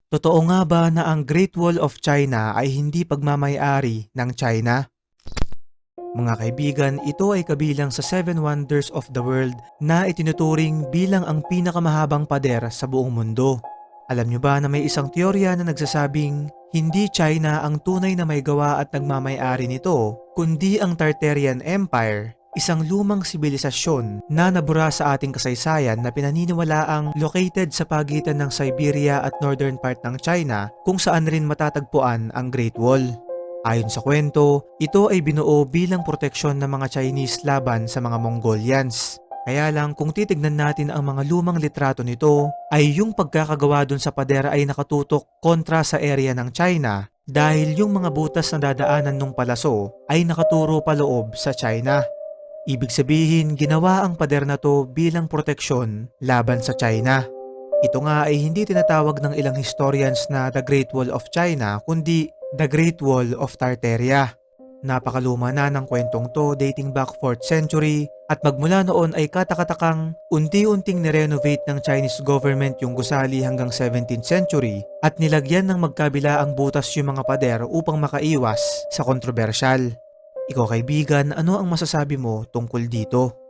Totoo nga ba na ang Great Wall of China ay hindi pagmamay-ari ng China? Mga kaibigan, ito ay kabilang sa Seven Wonders of the World na itinuturing bilang ang pinakamahabang pader sa buong mundo. Alam nyo ba na may isang teorya na nagsasabing hindi China ang tunay na may gawa at nagmamay-ari nito, kundi ang Tartarian Empire, isang lumang sibilisasyon na nabura sa ating kasaysayan na pinaniniwalaang located sa pagitan ng Siberia at northern part ng China kung saan rin matatagpuan ang Great Wall. Ayon sa kwento, ito ay binuo bilang proteksyon ng mga Chinese laban sa mga Mongolians. Kaya lang kung titignan natin ang mga lumang litrato nito, ay yung pagkakagawa dun sa pader ay nakatutok kontra sa area ng China dahil yung mga butas na dadaanan ng palaso ay nakaturo paloob sa China. Ibig sabihin, ginawa ang pader na to bilang proteksyon laban sa China. Ito nga ay hindi tinatawag ng ilang historians na The Great Wall of China kundi The Great Wall of Tartaria. Napakaluma na ng kwentong to dating back 4th century at magmula noon ay katakatakang unti-unting nirenovate ng Chinese government yung gusali hanggang 17th century at nilagyan ng magkabila ang butas yung mga pader upang makaiwas sa kontrobersyal. Ikaw kaibigan, ano ang masasabi mo tungkol dito?